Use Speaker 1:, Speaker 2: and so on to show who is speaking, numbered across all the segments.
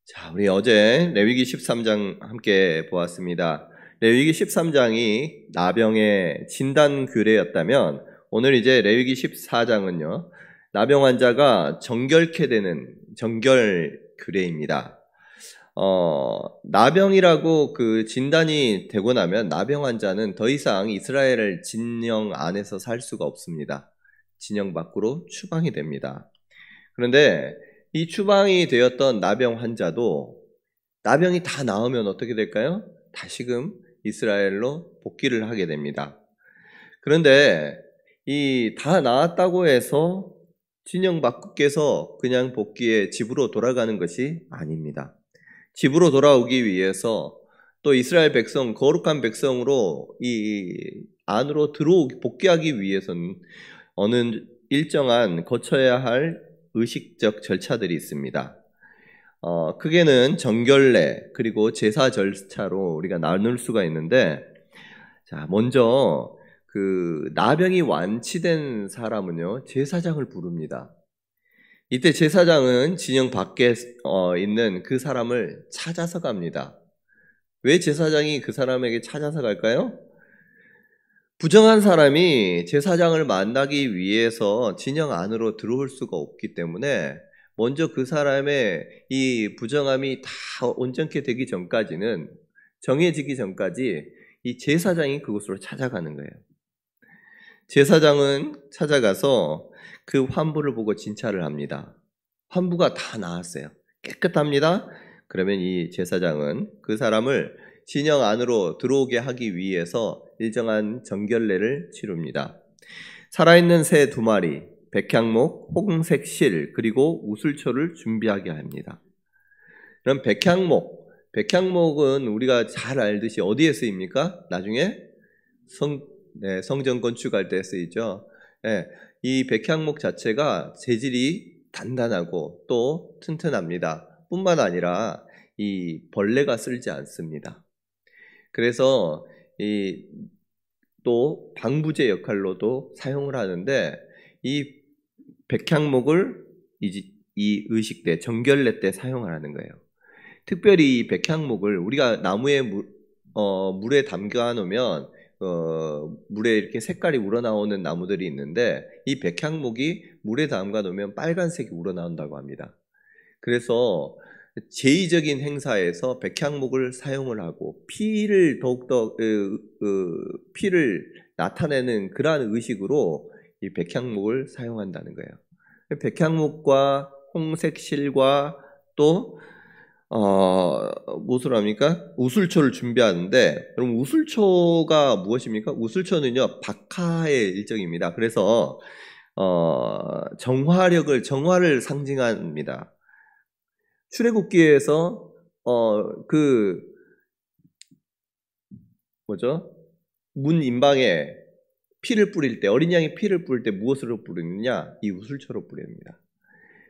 Speaker 1: 자, 우리 어제 레위기 13장 함께 보았습니다. 레위기 13장이 나병의 진단 규례였다면 오늘 이제 레위기 14장은요. 나병 환자가 정결케 되는 정결 규례입니다. 나병이라고 그 진단이 되고 나면 나병 환자는 더 이상 이스라엘 진영 안에서 살 수가 없습니다. 진영 밖으로 추방이 됩니다. 그런데 이 추방이 되었던 나병 환자도 나병이 다 나으면 어떻게 될까요? 다시금 이스라엘로 복귀를 하게 됩니다. 그런데 이 다 나았다고 해서 진영 밖에서 그냥 복귀해 집으로 돌아가는 것이 아닙니다. 집으로 돌아오기 위해서 또 이스라엘 백성, 거룩한 백성으로 이 안으로 복귀하기 위해서는 어느 일정한 거쳐야 할 의식적 절차들이 있습니다. 크게는 정결례 그리고 제사 절차로 우리가 나눌 수가 있는데, 자, 먼저 그 나병이 완치된 사람은요 제사장을 부릅니다. 이때 제사장은 진영 밖에 있는 그 사람을 찾아서 갑니다. 왜 제사장이 그 사람에게 찾아서 갈까요? 부정한 사람이 제사장을 만나기 위해서 진영 안으로 들어올 수가 없기 때문에 먼저 그 사람의 이 부정함이 다 온전케 되기 전까지는, 정해지기 전까지 이 제사장이 그곳으로 찾아가는 거예요. 제사장은 찾아가서 그 환부를 보고 진찰을 합니다. 환부가 다 나았어요. 깨끗합니다. 그러면 이 제사장은 그 사람을 진영 안으로 들어오게 하기 위해서 일정한 정결례를 치릅니다. 살아있는 새 2마리, 백향목, 홍색 실, 그리고 우슬초를 준비하게 합니다. 그럼 백향목은 우리가 잘 알듯이 어디에 쓰입니까? 나중에 성전 건축할 때 쓰이죠. 네, 이 백향목 자체가 재질이 단단하고 또 튼튼합니다. 뿐만 아니라 이 벌레가 쓸지 않습니다. 그래서 또 방부제 역할로도 사용을 하는데, 이 백향목을 이 의식 때, 정결례 때 사용을 하는 거예요. 특별히 이 백향목을 우리가 나무에 물에 담가 놓으면 물에 이렇게 색깔이 우러나오는 나무들이 있는데, 이 백향목이 물에 담가 놓으면 빨간색이 우러나온다고 합니다. 그래서 제의적인 행사에서 백향목을 사용을 하고 피를 더욱더 피를 나타내는 그러한 의식으로 이 백향목을 사용한다는 거예요. 백향목과 홍색 실과 또 무엇을 합니까? 우슬초를 준비하는데, 그럼 우슬초가 무엇입니까? 우슬초는요 박하의 일종입니다. 그래서 정화를 상징합니다. 출애굽기에서 문 인방에 피를 뿌릴 때, 어린 양이 피를 뿌릴 때 무엇으로 뿌리느냐? 이 우슬초로 뿌립니다.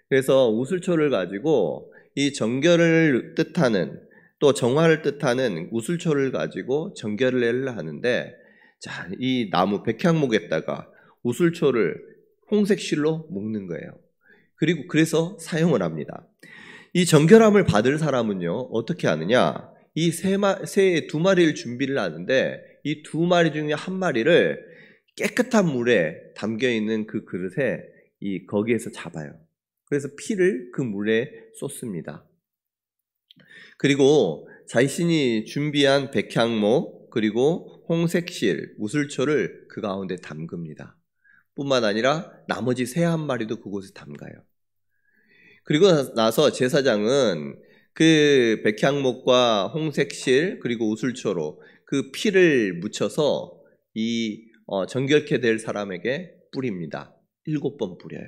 Speaker 1: 그래서 우슬초를 가지고 이 정결을 뜻하는, 또 정화를 뜻하는 우슬초를 가지고 정결례를 하는데, 자, 이 나무 백향목에다가 우슬초를 홍색 실로 묶는 거예요. 그리고 그래서 사용을 합니다. 이 정결함을 받을 사람은요 어떻게 하느냐? 이 새 2마리를 준비를 하는데, 이 2마리 중에 1마리를 깨끗한 물에 담겨 있는 그 그릇에 거기에서 잡아요. 그래서 피를 그 물에 쏟습니다. 그리고 자신이 준비한 백향목 그리고 홍색실, 우슬초를 그 가운데 담급니다. 뿐만 아니라 나머지 새 1마리도 그곳에 담가요. 그리고 나서 제사장은 그 백향목과 홍색실 그리고 우슬초로 그 피를 묻혀서 이 정결케 될 사람에게 뿌립니다. 7번 뿌려요.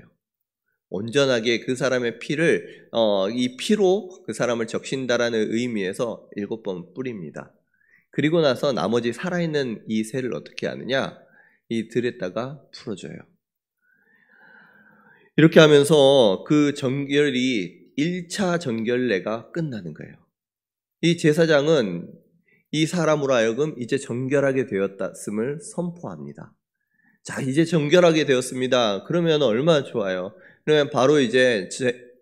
Speaker 1: 온전하게 그 사람의 피를 이 피로 그 사람을 적신다라는 의미에서 7번 뿌립니다. 그리고 나서 나머지 살아있는 이 새를 어떻게 하느냐? 이 들에다가 풀어줘요. 이렇게 하면서 그 정결이 1차 정결례가 끝나는 거예요. 이 제사장은 이 사람으로 하여금 이제 정결하게 되었음을 선포합니다. 자, 이제 정결하게 되었습니다. 그러면 얼마나 좋아요. 그러면 바로 이제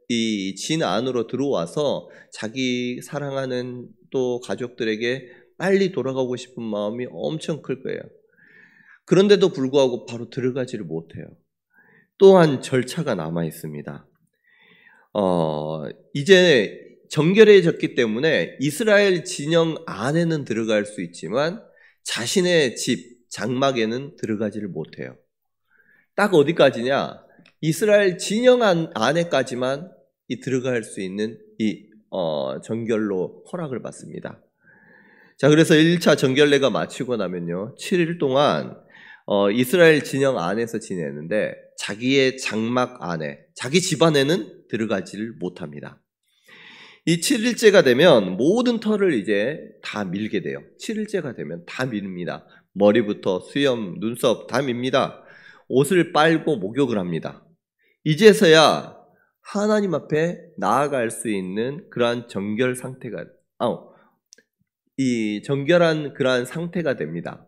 Speaker 1: 이 진 안으로 들어와서 자기 사랑하는 또 가족들에게 빨리 돌아가고 싶은 마음이 엄청 클 거예요. 그런데도 불구하고 바로 들어가지를 못해요. 또한 절차가 남아 있습니다. 이제 정결해졌기 때문에 이스라엘 진영 안에는 들어갈 수 있지만 자신의 집, 장막에는 들어가지를 못해요. 딱 어디까지냐? 이스라엘 진영 안에까지만 들어갈 수 있는 정결로 허락을 받습니다. 자, 그래서 1차 정결례가 마치고 나면요, 7일 동안 이스라엘 진영 안에서 지내는데 자기의 장막 안에, 자기 집 안에는 들어가지를 못합니다. 이 7일째가 되면 모든 털을 이제 다 밀게 돼요. 7일째가 되면 다 밀립니다. 머리부터 수염, 눈썹 다 밉니다. 옷을 빨고 목욕을 합니다. 이제서야 하나님 앞에 나아갈 수 있는 그러한 정결 상태가, 이 정결한 그러한 상태가 됩니다.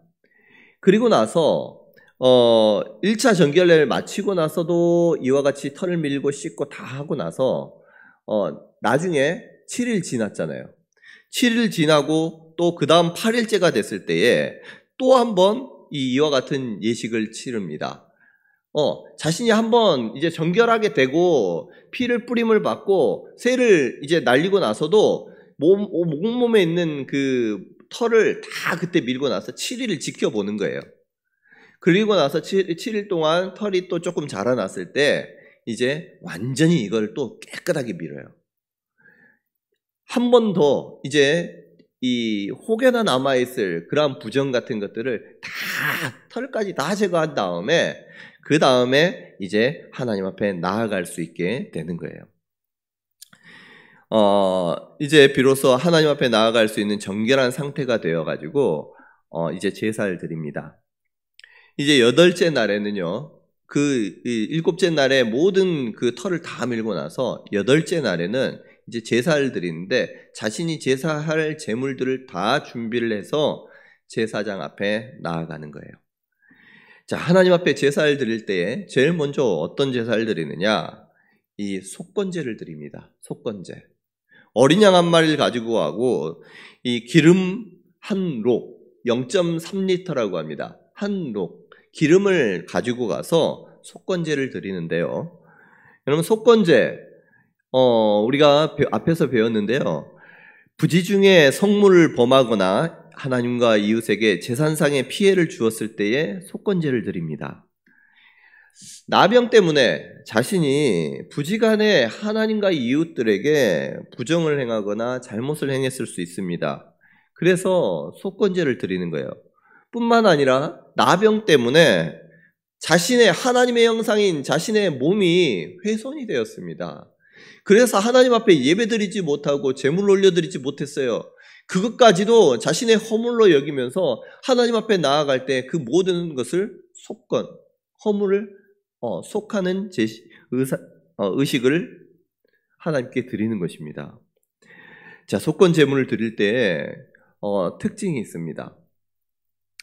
Speaker 1: 그리고 나서 1차 정결례를 마치고 나서도 이와 같이 털을 밀고 씻고 다 하고 나서 나중에 7일 지났잖아요. 7일 지나고 또 그 다음 8일째가 됐을 때에 또 한 번 이와 같은 예식을 치릅니다. 자신이 한번 이제 정결하게 되고 피를 뿌림을 받고 쇠를 이제 날리고 나서도 몸몸에 있는 그 털을 다 그때 밀고 나서 7일을 지켜보는 거예요. 그리고 나서 7일 동안 털이 또 조금 자라났을 때 이제 완전히 이걸 또 깨끗하게 밀어요. 한 번 더 이제 이 혹여나 남아있을 그러한 부정 같은 것들을 다 털까지 다 제거한 다음에 그 다음에 이제 하나님 앞에 나아갈 수 있게 되는 거예요. 이제 비로소 하나님 앞에 나아갈 수 있는 정결한 상태가 되어가지고 이제 제사를 드립니다. 이제 8째 날에는요, 그 7째 날에 모든 그 털을 다 밀고 나서 8째 날에는 이제 제사를 드리는데 자신이 제사할 제물들을 다 준비를 해서 제사장 앞에 나아가는 거예요. 자, 하나님 앞에 제사를 드릴 때에 제일 먼저 어떤 제사를 드리느냐? 이 속건제를 드립니다. 속건제. 어린 양 한 마리를 가지고 가고 이 기름 한 록, 0.3리터라고 합니다. 한 록 기름을 가지고 가서 속건제를 드리는데요. 여러분, 속건제 우리가 앞에서 배웠는데요. 부지 중에 성물을 범하거나 하나님과 이웃에게 재산상의 피해를 주었을 때에 속건제를 드립니다. 나병 때문에 자신이 부지간에 하나님과 이웃들에게 부정을 행하거나 잘못을 행했을 수 있습니다. 그래서 속건제를 드리는 거예요. 뿐만 아니라 나병 때문에 자신의 하나님의 형상인 자신의 몸이 훼손이 되었습니다. 그래서 하나님 앞에 예배드리지 못하고 제물을 올려드리지 못했어요. 그것까지도 자신의 허물로 여기면서 하나님 앞에 나아갈 때 그 모든 것을 속건, 허물을 속하는 의식을 하나님께 드리는 것입니다. 자, 속건 제물을 드릴 때 특징이 있습니다.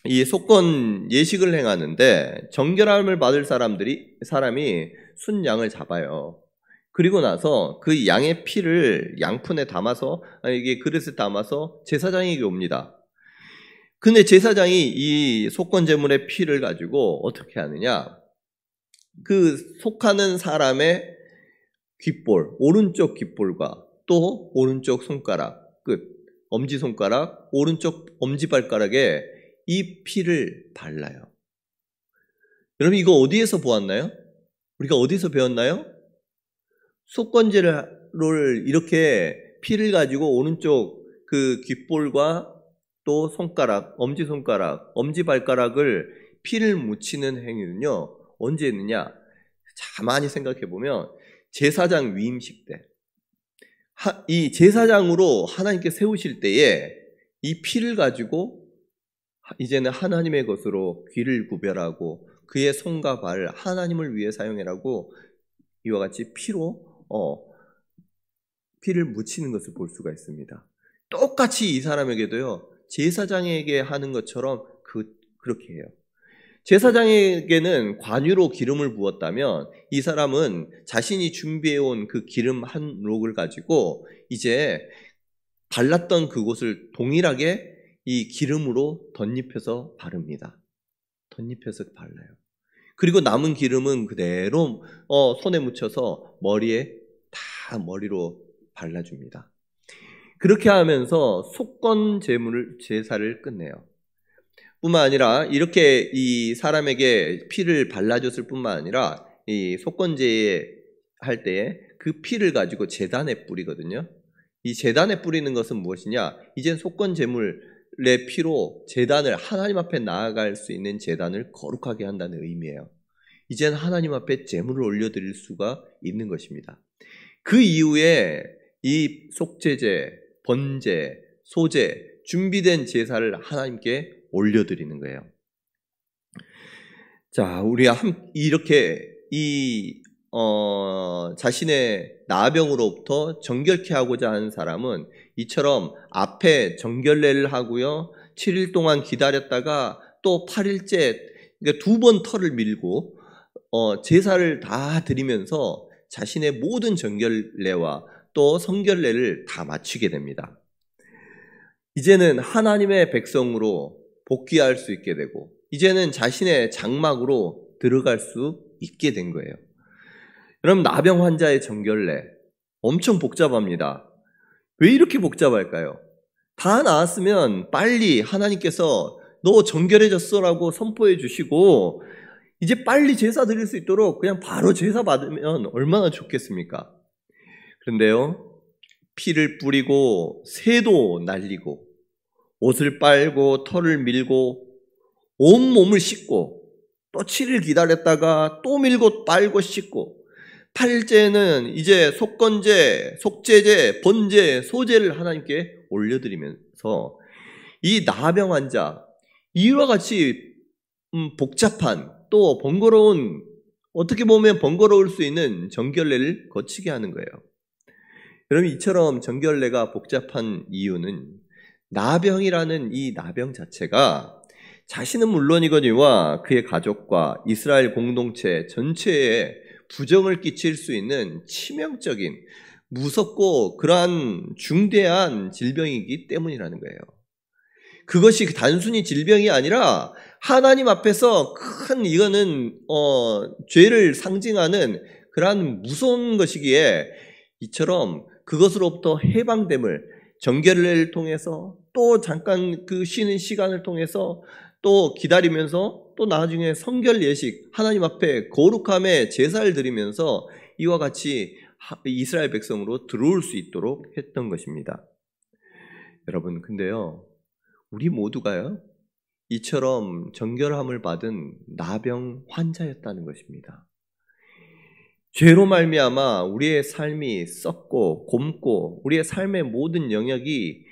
Speaker 1: 이 속건 예식을 행하는데 정결함을 받을 사람이 순양을 잡아요. 그리고 나서 그 양의 피를 양푼에 담아서, 이게 그릇에 담아서 제사장에게 옵니다. 근데 제사장이 이 속건 제물의 피를 가지고 어떻게 하느냐? 그 속하는 사람의 귓볼, 오른쪽 귓볼과 또 오른쪽 손가락 끝, 엄지손가락, 오른쪽 엄지발가락에 이 피를 발라요. 여러분, 이거 어디에서 보았나요? 우리가 어디서 배웠나요? 속건제를 이렇게 피를 가지고 오른쪽 그 귓볼과 또 손가락, 엄지손가락, 엄지발가락을 피를 묻히는 행위는요, 언제 했느냐? 가만히 생각해 보면 제사장 위임식 때, 이 제사장으로 하나님께 세우실 때에 이 피를 가지고 이제는 하나님의 것으로 귀를 구별하고 그의 손과 발을 하나님을 위해 사용해라고 이와 같이 피를 묻히는 것을 볼 수가 있습니다. 똑같이 이 사람에게도요, 제사장에게 하는 것처럼 그렇게 해요. 제사장에게는 관유로 기름을 부었다면 이 사람은 자신이 준비해온 그 기름 한 록을 가지고 이제 발랐던 그곳을 동일하게 이 기름으로 덧입혀서 바릅니다. 덧입혀서 발라요. 그리고 남은 기름은 그대로 손에 묻혀서 머리에 다 머리로 발라줍니다. 그렇게 하면서 속건 제사를 끝내요. 뿐만 아니라 이렇게 이 사람에게 피를 발라줬을 뿐만 아니라 이 속건제 할 때에 그 피를 가지고 제단에 뿌리거든요. 이 제단에 뿌리는 것은 무엇이냐? 이젠 속건 제물의 피로 제단을 하나님 앞에 나아갈 수 있는 제단을 거룩하게 한다는 의미예요. 이젠 하나님 앞에 제물을 올려드릴 수가 있는 것입니다. 그 이후에 이 속제제, 번제, 소제, 준비된 제사를 하나님께 올려드리는 거예요. 자, 우리 이렇게 자신의 나병으로부터 정결케 하고자 하는 사람은 이처럼 앞에 정결례를 하고요, 7일 동안 기다렸다가 또 8일째 그러니까 2번 털을 밀고 제사를 다 드리면서 자신의 모든 정결례와 또 성결례를 다 마치게 됩니다. 이제는 하나님의 백성으로 복귀할 수 있게 되고 이제는 자신의 장막으로 들어갈 수 있게 된 거예요. 여러분, 나병 환자의 정결례 엄청 복잡합니다. 왜 이렇게 복잡할까요? 다 나았으면 빨리 하나님께서 너 정결해졌어라고 선포해 주시고 이제 빨리 제사 드릴 수 있도록 그냥 바로 제사 받으면 얼마나 좋겠습니까? 그런데요, 피를 뿌리고 새도 날리고 옷을 빨고 털을 밀고 온몸을 씻고 또 7일 기다렸다가 또 밀고 빨고 씻고 8일째는 이제 속건제, 속제제, 번제, 소제를 하나님께 올려드리면서 이 나병 환자, 이와 같이 복잡한 또 번거로운, 어떻게 보면 번거로울 수 있는 정결례를 거치게 하는 거예요. 여러분, 이처럼 정결례가 복잡한 이유는 나병이라는 이 나병 자체가 자신은 물론이거니와 그의 가족과 이스라엘 공동체 전체에 부정을 끼칠 수 있는 치명적인, 무섭고 그러한 중대한 질병이기 때문이라는 거예요. 그것이 단순히 질병이 아니라 하나님 앞에서 큰 이거는 죄를 상징하는 그러한 무서운 것이기에 이처럼 그것으로부터 해방됨을 정결례를 통해서 또 잠깐 그 쉬는 시간을 통해서 또 기다리면서 또 나중에 성결 예식, 하나님 앞에 거룩함의 제사를 드리면서 이와 같이 이스라엘 백성으로 들어올 수 있도록 했던 것입니다. 여러분, 근데요, 우리 모두가요, 이처럼 정결함을 받은 나병 환자였다는 것입니다. 죄로 말미암아 우리의 삶이 썩고 곪고 우리의 삶의 모든 영역이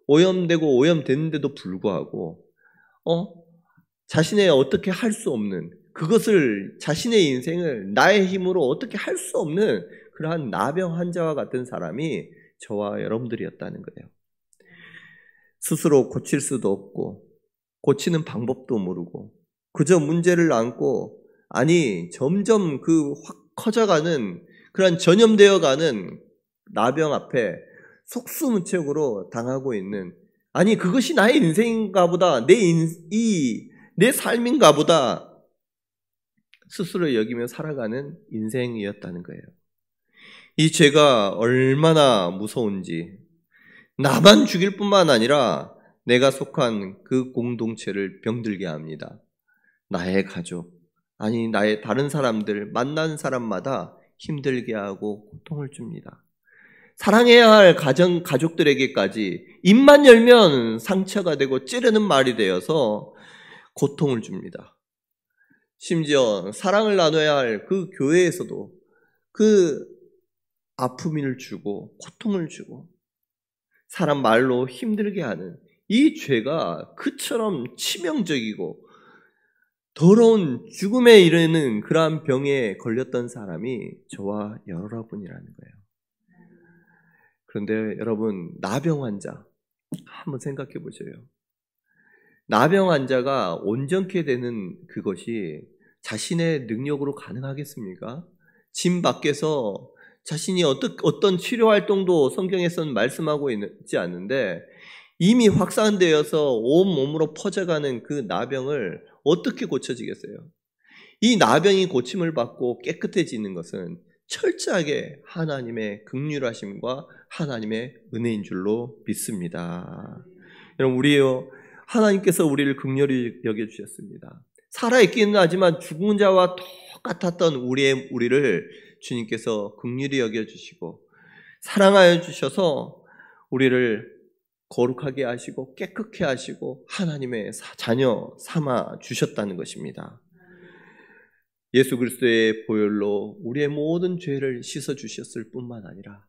Speaker 1: 오염되는데도 불구하고 자신의 어떻게 할 수 없는 그것을, 자신의 인생을 나의 힘으로 어떻게 할 수 없는 그러한 나병 환자와 같은 사람이 저와 여러분들이었다는 거예요. 스스로 고칠 수도 없고 고치는 방법도 모르고 그저 문제를 안고 점점 확 커져가는 그런 전염되어가는 나병 앞에 속수무책으로 당하고 있는, 그것이 나의 인생인가 보다, 내 삶인가 보다 스스로 여기며 살아가는 인생이었다는 거예요. 이 죄가 얼마나 무서운지, 나만 죽일 뿐만 아니라 내가 속한 그 공동체를 병들게 합니다. 나의 가족, 나의 다른 사람들, 만난 사람마다 힘들게 하고 고통을 줍니다. 사랑해야 할 가족들에게까지 입만 열면 상처가 되고 찌르는 말이 되어서 고통을 줍니다. 심지어 사랑을 나눠야 할 그 교회에서도 그 아픔을 주고 고통을 주고 사람 말로 힘들게 하는 이 죄가 그처럼 치명적이고 더러운 죽음에 이르는 그러한 병에 걸렸던 사람이 저와 여러분이라는 거예요. 그런데 여러분, 나병 환자 한번 생각해 보세요. 나병 환자가 온전케 되는 그것이 자신의 능력으로 가능하겠습니까? 집 밖에서 자신이 어떤 치료 활동도 성경에서는 말씀하고 있지 않는데 이미 확산되어서 온 몸으로 퍼져가는 그 나병을 어떻게 고쳐지겠어요? 이 나병이 고침을 받고 깨끗해지는 것은 철저하게 하나님의 긍휼하심과 하나님의 은혜인 줄로 믿습니다. 여러분, 하나님께서 우리를 긍휼히 여겨주셨습니다. 살아있기는 하지만 죽은 자와 똑같았던 우리를 주님께서 긍휼히 여겨주시고 사랑하여 주셔서 우리를 거룩하게 하시고 깨끗게 하시고 하나님의 자녀 삼아 주셨다는 것입니다. 예수 그리스도의 보혈로 우리의 모든 죄를 씻어주셨을 뿐만 아니라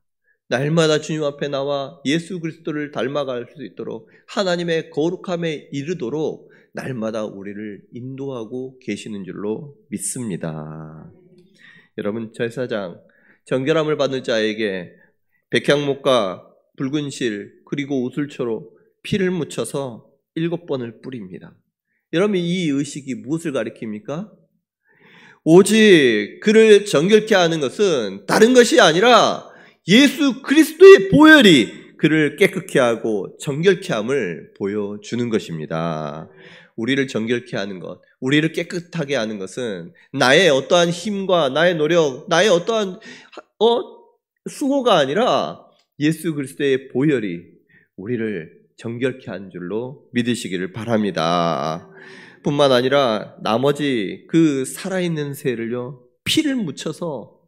Speaker 1: 날마다 주님 앞에 나와 예수 그리스도를 닮아갈 수 있도록 하나님의 거룩함에 이르도록 날마다 우리를 인도하고 계시는 줄로 믿습니다. 여러분, 제사장 정결함을 받는 자에게 백향목과 붉은 실 그리고 우슬초로 피를 묻혀서 7번을 뿌립니다. 여러분, 이 의식이 무엇을 가리킵니까? 오직 그를 정결케 하는 것은 다른 것이 아니라 예수 그리스도의 보혈이 그를 깨끗게 하고 정결케 함을 보여주는 것입니다. 우리를 정결케 하는 것, 우리를 깨끗하게 하는 것은 나의 어떠한 힘과 나의 노력, 나의 어떠한 수고가 아니라 예수 그리스도의 보혈이 우리를 정결케 한 줄로 믿으시기를 바랍니다. 뿐만 아니라 나머지 그 살아있는 새를요, 피를 묻혀서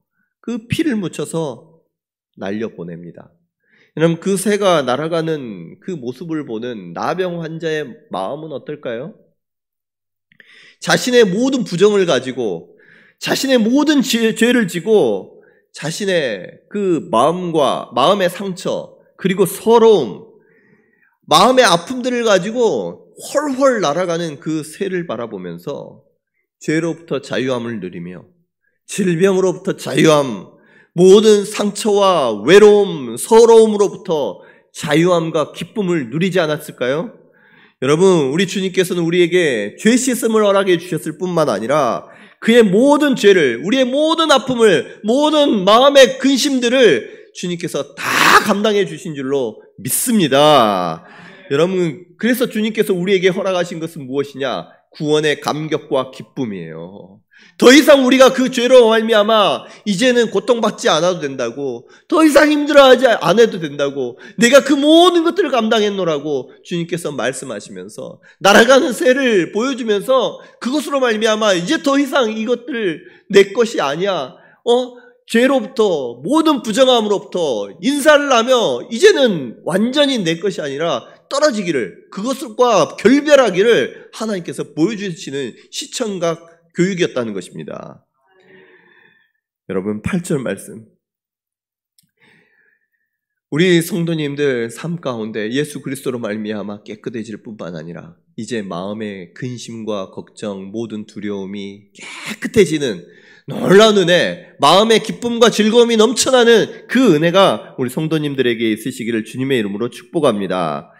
Speaker 1: 날려보냅니다. 여러분, 그 새가 날아가는 그 모습을 보는 나병 환자의 마음은 어떨까요? 자신의 모든 부정을 가지고 자신의 모든 죄를 지고 자신의 그 마음의 상처 그리고 서러움, 마음의 아픔들을 가지고 훨훨 날아가는 그 새를 바라보면서 죄로부터 자유함을 누리며 질병으로부터 자유함, 모든 상처와 외로움, 서러움으로부터 자유함과 기쁨을 누리지 않았을까요? 여러분, 우리 주님께서는 우리에게 죄 씻음을 허락해 주셨을 뿐만 아니라 그의 모든 죄를, 우리의 모든 아픔을, 모든 마음의 근심들을 주님께서 다 감당해 주신 줄로 믿습니다. 여러분, 그래서 주님께서 우리에게 허락하신 것은 무엇이냐? 구원의 감격과 기쁨이에요. 더 이상 우리가 그 죄로 말미암아 이제는 고통받지 않아도 된다고, 더 이상 힘들어하지 안 해도 된다고, 내가 그 모든 것들을 감당했노라고 주님께서 말씀하시면서 날아가는 새를 보여주면서 그것으로 말미암아 이제 더 이상 이것들 내 것이 아니야. 죄로부터 모든 부정함으로부터 인사를 하며 이제는 완전히 내 것이 아니라 떨어지기를, 그것과 결별하기를 하나님께서 보여주시는 시청각 교육이었다는 것입니다. 여러분, 8절 말씀, 우리 성도님들 삶 가운데 예수 그리스도로 말미암아 깨끗해질 뿐만 아니라 이제 마음의 근심과 걱정, 모든 두려움이 깨끗해지는 놀라운 은혜, 마음의 기쁨과 즐거움이 넘쳐나는 그 은혜가 우리 성도님들에게 있으시기를 주님의 이름으로 축복합니다.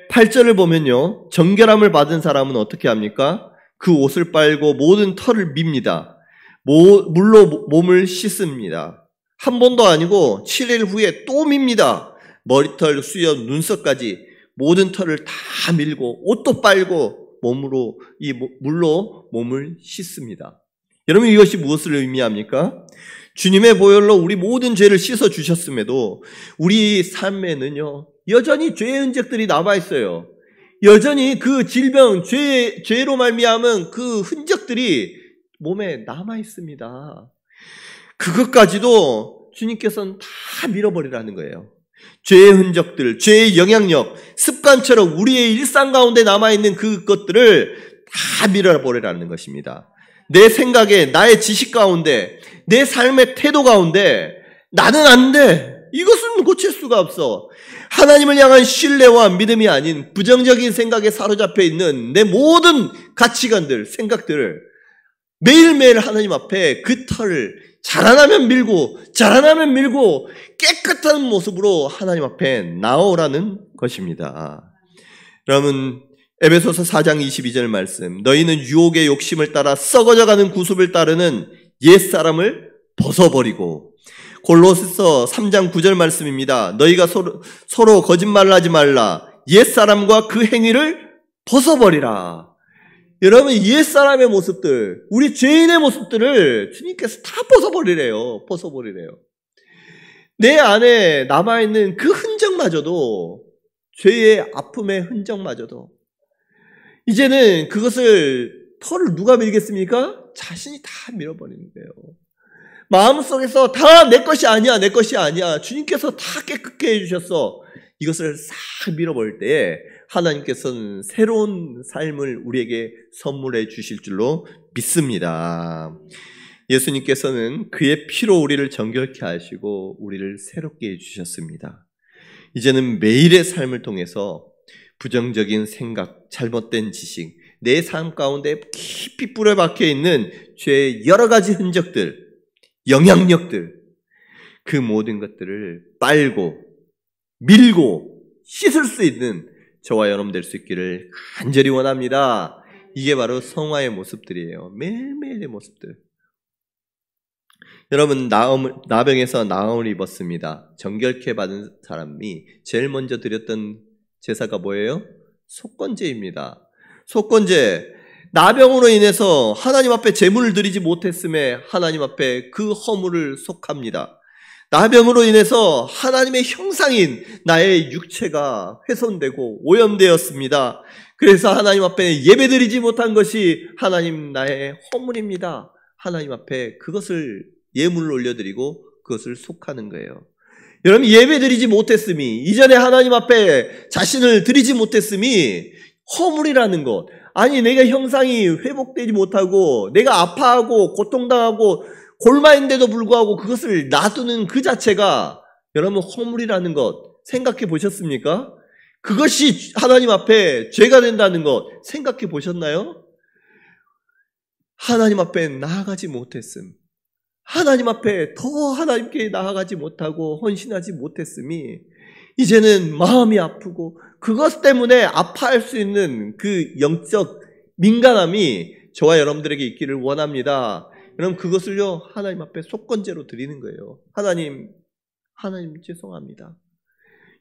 Speaker 1: 8절을 보면요, 정결함을 받은 사람은 어떻게 합니까? 그 옷을 빨고 모든 털을 밉니다. 물로 몸을 씻습니다. 한 번도 아니고 7일 후에 또 밉니다. 머리털, 수염, 눈썹까지 모든 털을 다 밀고 옷도 빨고 물로 몸을 씻습니다. 여러분, 이것이 무엇을 의미합니까? 주님의 보혈로 우리 모든 죄를 씻어 주셨음에도 우리 삶에는요, 여전히 죄의 흔적들이 남아 있어요. 여전히 그 질병, 죄로 말미암은 그 흔적들이 몸에 남아 있습니다. 그것까지도 주님께서는 다 밀어버리라는 거예요. 죄의 흔적들, 죄의 영향력, 습관처럼 우리의 일상 가운데 남아있는 그것들을 다 밀어버리라는 것입니다. 내 생각에, 나의 지식 가운데, 내 삶의 태도 가운데 나는 안 돼, 이것은 고칠 수가 없어, 하나님을 향한 신뢰와 믿음이 아닌 부정적인 생각에 사로잡혀 있는 내 모든 가치관들, 생각들을 매일매일 하나님 앞에 그 털을 자라나면 밀고 깨끗한 모습으로 하나님 앞에 나오라는 것입니다. 여러분, 에베소서 4장 22절 말씀. 너희는 유혹의 욕심을 따라 썩어져가는 구습을 따르는 옛사람을 벗어버리고. 골로새서 3장 9절 말씀입니다. 너희가 서로 거짓말을 하지 말라. 옛사람과 그 행위를 벗어버리라. 여러분, 옛사람의 모습들, 우리 죄인의 모습들을 주님께서 다 벗어버리래요. 내 안에 남아있는 그 흔적마저도, 죄의 아픔의 흔적마저도 이제는 그것을 털을 누가 밀겠습니까? 자신이 다 밀어버리는 거예요. 마음속에서 다 내 것이 아니야, 내 것이 아니야. 주님께서 다 깨끗게 해주셨어. 이것을 싹 밀어버릴 때에 하나님께서는 새로운 삶을 우리에게 선물해 주실 줄로 믿습니다. 예수님께서는 그의 피로 우리를 정결케 하시고 우리를 새롭게 해주셨습니다. 이제는 매일의 삶을 통해서 부정적인 생각, 잘못된 지식, 내 삶 가운데 깊이 뿌려박혀 있는 죄의 여러 가지 흔적들, 영향력들, 그 모든 것들을 빨고 밀고 씻을 수 있는 저와 여러분 될 수 있기를 간절히 원합니다. 이게 바로 성화의 모습들이에요. 매일매일의 모습들. 여러분, 나병에서 나음을 입었습니다. 정결케 받은 사람이 제일 먼저 드렸던 제사가 뭐예요? 속건제입니다. 속건제. 나병으로 인해서 하나님 앞에 제물을 드리지 못했음에 하나님 앞에 그 허물을 속합니다. 나병으로 인해서 하나님의 형상인 나의 육체가 훼손되고 오염되었습니다. 그래서 하나님 앞에 예배드리지 못한 것이 하나님 나의 허물입니다. 하나님 앞에 그것을 예물을 올려드리고 그것을 속하는 거예요. 여러분, 예배드리지 못했음이, 이전에 하나님 앞에 자신을 드리지 못했음이 허물이라는 것. 아니, 내가 형상이 회복되지 못하고 내가 아파하고 고통당하고 골마인데도 불구하고 그것을 놔두는 그 자체가 여러분 허물이라는 것 생각해 보셨습니까? 그것이 하나님 앞에 죄가 된다는 것 생각해 보셨나요? 하나님 앞에 나아가지 못했음, 하나님 앞에 더 하나님께 나아가지 못하고 헌신하지 못했음이 이제는 마음이 아프고 그것 때문에 아파할 수 있는 그 영적 민감함이 저와 여러분들에게 있기를 원합니다. 여러분, 그것을요 하나님 앞에 속건제로 드리는 거예요. 하나님 죄송합니다.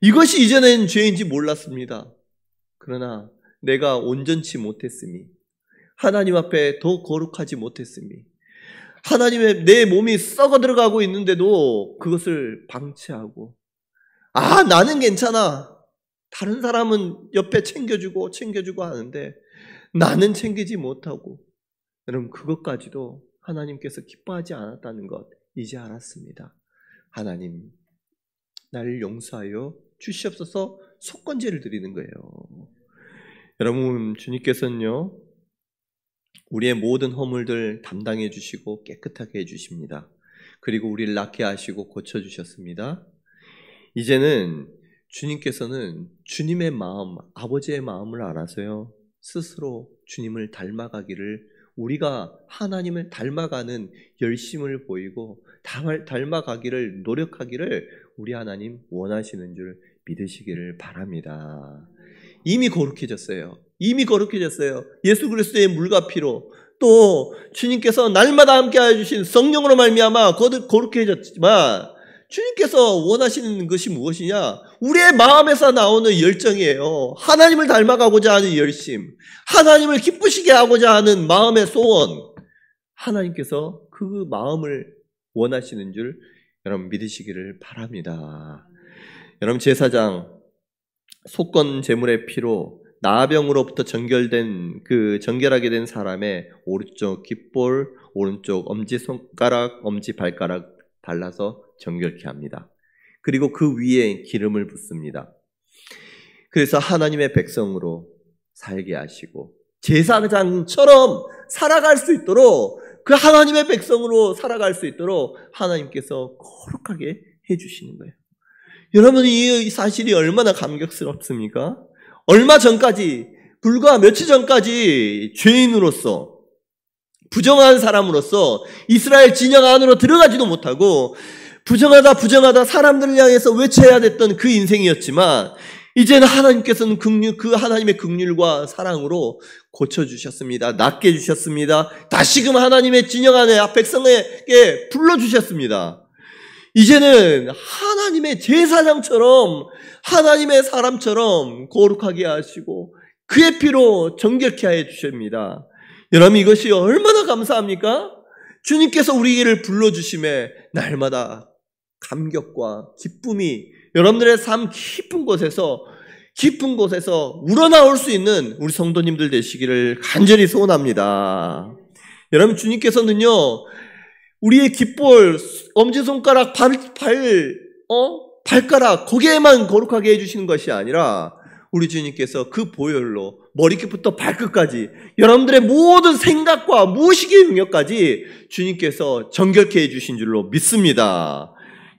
Speaker 1: 이것이 이전엔 죄인지 몰랐습니다. 그러나 내가 온전치 못했음이, 하나님 앞에 더 거룩하지 못했음이, 하나님의 내 몸이 썩어 들어가고 있는데도 그것을 방치하고, 나는 괜찮아, 다른 사람은 옆에 챙겨주고 하는데 나는 챙기지 못하고, 여러분 그것까지도 하나님께서 기뻐하지 않았다는 것 이제 알았습니다. 하나님, 나를 용서하여 주시옵소서. 속건제를 드리는 거예요. 여러분, 주님께서는요 우리의 모든 허물들 담당해 주시고 깨끗하게 해 주십니다. 그리고 우리를 낫게 하시고 고쳐주셨습니다. 이제는 주님께서는 주님의 마음, 아버지의 마음을 알아서요 스스로 주님을 닮아가기를, 우리가 하나님을 닮아가는 열심을 보이고 닮아가기를 노력하기를 우리 하나님 원하시는 줄 믿으시기를 바랍니다. 이미 거룩해졌어요. 예수 그리스도의 물과 피로, 또 주님께서 날마다 함께하여 주신 성령으로 말미암아 거룩해졌지만 주님께서 원하시는 것이 무엇이냐? 우리의 마음에서 나오는 열정이에요. 하나님을 닮아가고자 하는 열심, 하나님을 기쁘시게 하고자 하는 마음의 소원, 하나님께서 그 마음을 원하시는 줄 여러분 믿으시기를 바랍니다. 여러분, 제사장 속건 제물의 피로 나병으로부터 정결하게 된 사람의 오른쪽 깃볼, 오른쪽 엄지손가락, 엄지발가락 발라서 정결케 합니다. 그리고 그 위에 기름을 붓습니다. 그래서 하나님의 백성으로 살게 하시고 제사장처럼 살아갈 수 있도록, 그 하나님의 백성으로 살아갈 수 있도록 하나님께서 거룩하게 해주시는 거예요. 여러분, 이 사실이 얼마나 감격스럽습니까? 얼마 전까지, 불과 며칠 전까지 죄인으로서, 부정한 사람으로서 이스라엘 진영 안으로 들어가지도 못하고 부정하다 사람들을 향해서 외쳐야 됐던 그 인생이었지만, 이제는 하나님께서는 그 하나님의 긍휼과 사랑으로 고쳐주셨습니다. 낫게 해주셨습니다. 다시금 하나님의 진영 안에 백성에게 불러주셨습니다. 이제는 하나님의 제사장처럼, 하나님의 사람처럼 거룩하게 하시고 그의 피로 정결케 하여 주십니다. 여러분, 이것이 얼마나 감사합니까? 주님께서 우리를 불러주심에 날마다 감격과 기쁨이 여러분들의 삶 깊은 곳에서 우러나올 수 있는 우리 성도님들 되시기를 간절히 소원합니다. 여러분, 주님께서는요, 우리의 깃볼, 엄지손가락, 발가락, 거기에만 거룩하게 해주시는 것이 아니라 우리 주님께서 그 보혈로 머리끝부터 발끝까지 여러분들의 모든 생각과 무의식의 영역까지 주님께서 정결케 해주신 줄로 믿습니다.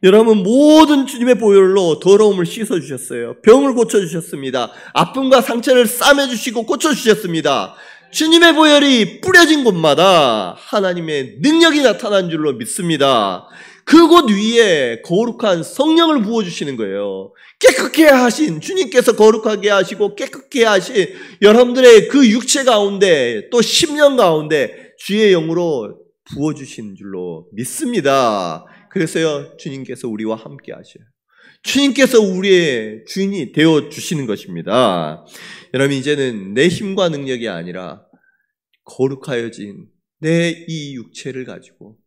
Speaker 1: 여러분, 모든 주님의 보혈로 더러움을 씻어주셨어요. 병을 고쳐주셨습니다. 아픔과 상처를 싸매주시고 고쳐주셨습니다. 주님의 보혈이 뿌려진 곳마다 하나님의 능력이 나타난 줄로 믿습니다. 그곳 위에 거룩한 성령을 부어주시는 거예요. 깨끗게 하신 주님께서 거룩하게 하시고 깨끗게 하신 여러분들의 그 육체 가운데 또 심령 가운데 주의 영으로 부어주신 줄로 믿습니다. 그래서요, 주님께서 우리와 함께 하셔요. 주님께서 우리의 주인이 되어주시는 것입니다. 여러분, 이제는 내 힘과 능력이 아니라 거룩하여진 내 이 육체를 가지고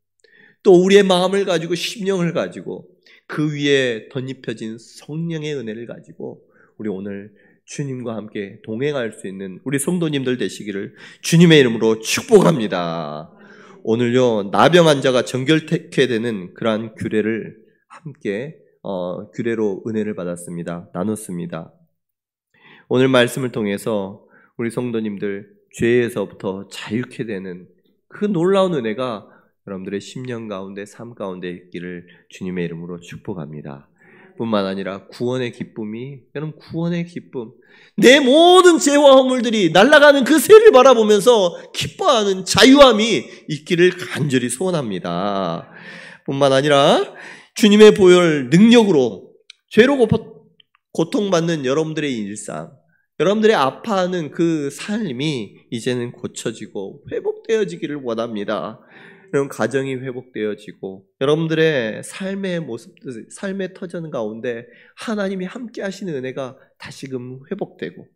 Speaker 1: 또 우리의 마음을 가지고 심령을 가지고 그 위에 덧입혀진 성령의 은혜를 가지고 우리 오늘 주님과 함께 동행할 수 있는 우리 성도님들 되시기를 주님의 이름으로 축복합니다. 오늘요, 나병 환자가 정결케 되는 그러한 규례를 함께 규례로 은혜를 받았습니다. 나눴습니다. 오늘 말씀을 통해서 우리 성도님들 죄에서부터 자유케 되는 그 놀라운 은혜가 여러분들의 심령 가운데, 삶 가운데 있기를 주님의 이름으로 축복합니다. 뿐만 아니라 구원의 기쁨이, 여러분, 구원의 기쁨, 내 모든 죄와 허물들이 날아가는 그 새를 바라보면서 기뻐하는 자유함이 있기를 간절히 소원합니다. 뿐만 아니라 주님의 보혈 능력으로 죄로 고통받는 여러분들의 일상, 여러분들의 아파하는 그 삶이 이제는 고쳐지고 회복되어지기를 원합니다. 여러분, 가정이 회복되어지고 여러분들의 삶의 모습들, 삶의 터전 가운데 하나님이 함께 하시는 은혜가 다시금 회복되고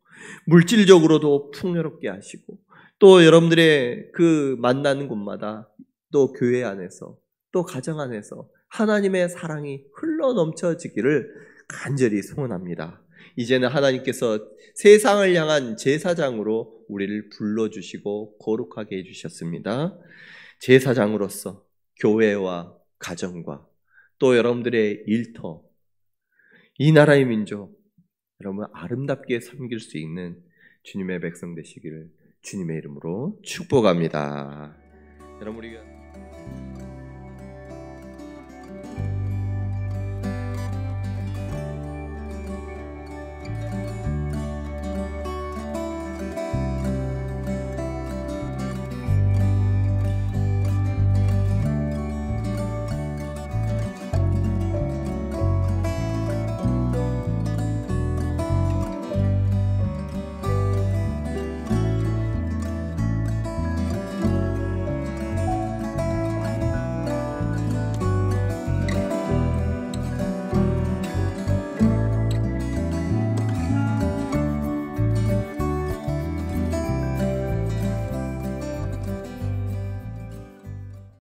Speaker 1: 물질적으로도 풍요롭게 하시고 또 여러분들의 그 만나는 곳마다 또 교회 안에서 또 가정 안에서 하나님의 사랑이 흘러 넘쳐지기를 간절히 소원합니다. 이제는 하나님께서 세상을 향한 제사장으로 우리를 불러주시고 거룩하게 해주셨습니다. 제사장으로서 교회와 가정과 또 여러분들의 일터, 이 나라의 민족, 여러분 아름답게 섬길 수 있는 주님의 백성 되시기를 주님의 이름으로 축복합니다. 여러분, 우리가